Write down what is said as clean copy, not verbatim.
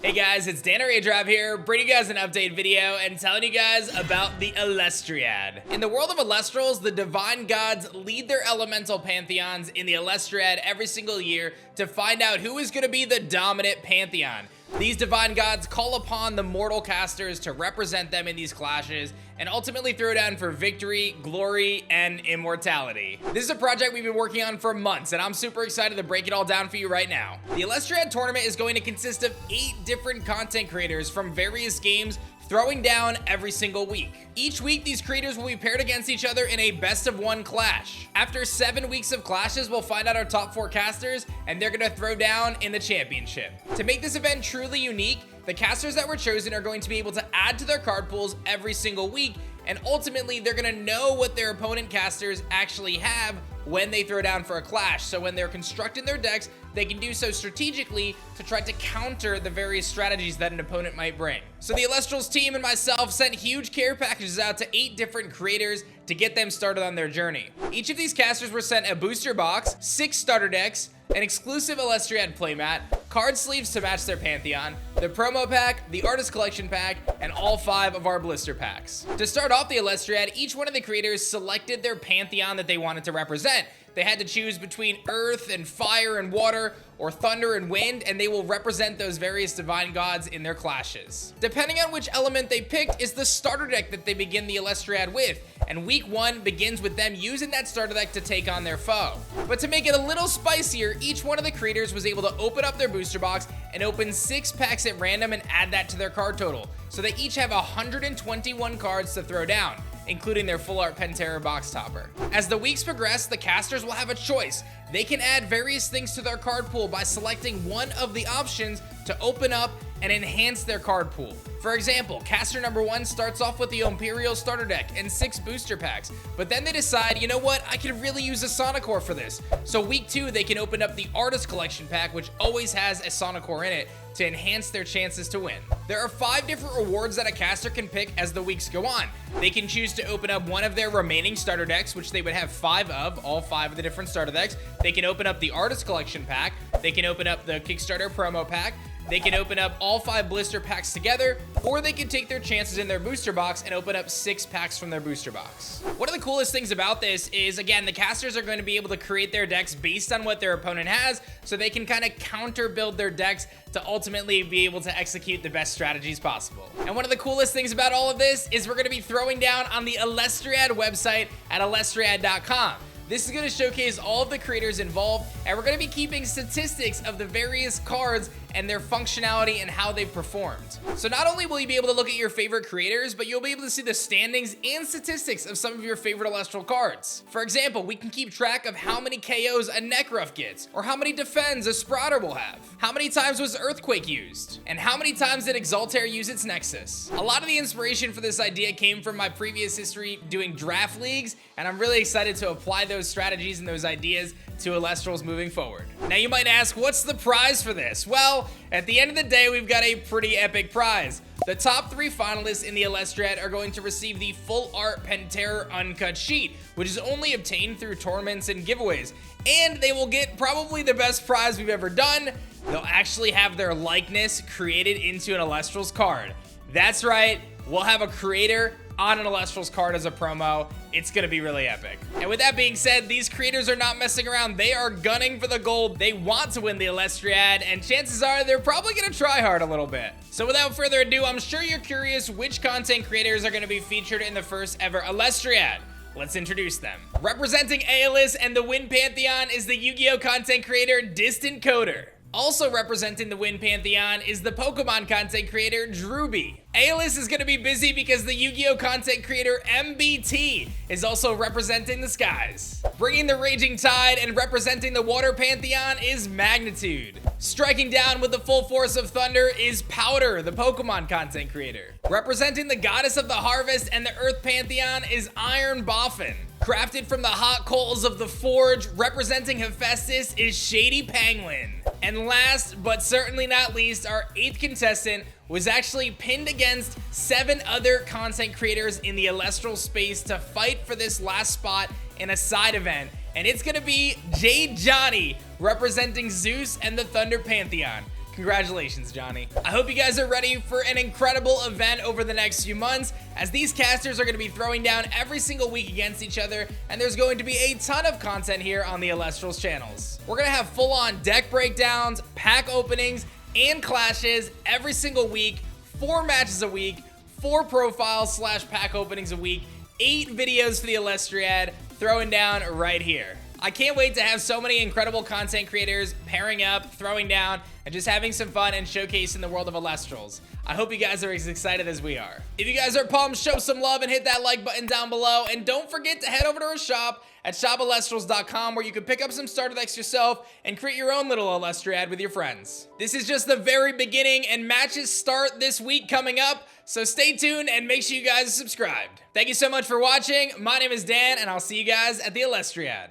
Hey guys, it's DanRaydrop here, bringing you guys an update video and telling you guys about the Elestriad. In the world of Elestrals, the divine gods lead their elemental pantheons in the Elestriad every single year to find out who is going to be the dominant pantheon. These divine gods call upon the mortal casters to represent them in these clashes and ultimately throw down for victory, glory, and immortality. This is a project we've been working on for months, and I'm super excited to break it all down for you right now. The Elestriad tournament is going to consist of 8 different content creators from various games throwing down every single week. Each week, these creators will be paired against each other in a best-of-1 clash. After 7 weeks of clashes, we'll find out our top 4 casters, and they're gonna throw down in the championship. To make this event truly unique, the casters that were chosen are going to be able to add to their card pools every single week, and ultimately, they're gonna know what their opponent casters actually have when they throw down for a clash. So when they're constructing their decks, they can do so strategically to try to counter the various strategies that an opponent might bring. So the Elestrals team and myself sent huge care packages out to 8 different creators to get them started on their journey. Each of these casters were sent a booster box, 6 starter decks, an exclusive Elestriad playmat, card sleeves to match their pantheon, the promo pack, the artist collection pack, and all 5 of our blister packs. To start off the Elestriad, each one of the creators selected their pantheon that they wanted to represent. They had to choose between earth and fire and water, or thunder and wind, and they will represent those various divine gods in their clashes. Depending on which element they picked is the starter deck that they begin the Elestriad with, and week 1 begins with them using that starter deck to take on their foe. But to make it a little spicier, each one of the creators was able to open up their booster box and open 6 packs at random and add that to their card total. So they each have 121 cards to throw down, including their full art Pantera box topper. As the weeks progress, the casters will have a choice. They can add various things to their card pool by selecting one of the options to open up and enhance their card pool. For example, caster number 1 starts off with the Imperial starter deck and 6 booster packs, but then they decide, you know what, I could really use a Sonicore for this. So week 2, they can open up the artist collection pack, which always has a Sonicore in it, to enhance their chances to win. There are 5 different rewards that a caster can pick as the weeks go on. They can choose to open up one of their remaining starter decks, which they would have 5 of, all 5 of the different starter decks. They can open up the artist collection pack. They can open up the Kickstarter promo pack. They can open up all 5 blister packs together, or they can take their chances in their booster box and open up 6 packs from their booster box. One of the coolest things about this is, again, the casters are going to be able to create their decks based on what their opponent has, so they can kind of counter build their decks to ultimately be able to execute the best strategies possible. And one of the coolest things about all of this is we're going to be throwing down on the Elestriad website at elestriad.com. This is going to showcase all of the creators involved, and we're going to be keeping statistics of the various cards and their functionality and how they've performed. So not only will you be able to look at your favorite creators, but you'll be able to see the standings and statistics of some of your favorite Elestral cards. For example, we can keep track of how many KOs a Necruff gets, or how many defends a Spraughter will have. How many times was Earthquake used? And how many times did Exaltair use its Nexus? A lot of the inspiration for this idea came from my previous history doing draft leagues, and I'm really excited to apply those strategies and those ideas to Elestrals moving forward. Now you might ask, what's the prize for this? Well, at the end of the day, we've got a pretty epic prize. The top 3 finalists in the Elestriad are going to receive the full art Pantera uncut sheet, which is only obtained through tournaments and giveaways. And they will get probably the best prize we've ever done. They'll actually have their likeness created into an Elestrals card. That's right, we'll have a creator on an Elestrals card as a promo. It's gonna be really epic. And with that being said, these creators are not messing around. They are gunning for the gold. They want to win the Elestriad, and chances are they're probably gonna try hard a little bit. So without further ado, I'm sure you're curious which content creators are gonna be featured in the first ever Elestriad. Let's introduce them. Representing Aeolus and the Wind Pantheon is the Yu-Gi-Oh! Content creator DistantCoder. Also representing the Wind Pantheon is the Pokemon content creator Drewby. Aeolus is going to be busy because the Yu-Gi-Oh! Content creator MBT is also representing the skies. Bringing the Raging Tide and representing the Water Pantheon is Magnitude. Striking down with the full force of Thunder is Powder, the Pokemon content creator. Representing the Goddess of the Harvest and the Earth Pantheon is IronBoffin. Crafted from the hot coals of the Forge, representing Hephaestus is shadypenguinn. And last, but certainly not least, our 8th contestant was actually pinned against 7 other content creators in the Elestral space to fight for this last spot in a side event. And it's gonna be JadeJonny, representing Zeus and the Thunder Pantheon. Congratulations, Johnny. I hope you guys are ready for an incredible event over the next few months, as these casters are going to be throwing down every single week against each other, and there's going to be a ton of content here on the Elestrals channels. We're going to have full-on deck breakdowns, pack openings, and clashes every single week, 4 matches a week, 4 profiles / pack openings a week, 8 videos for the Elestriad throwing down right here. I can't wait to have so many incredible content creators pairing up, throwing down, and just having some fun and showcasing the world of Elestrals. I hope you guys are as excited as we are. If you guys are pumped, show some love and hit that like button down below. And don't forget to head over to our shop at shopelestrals.com, where you can pick up some starter decks yourself and create your own little Elestriad with your friends. This is just the very beginning, and matches start this week coming up, so stay tuned and make sure you guys are subscribed. Thank you so much for watching. My name is Dan, and I'll see you guys at the Elestriad.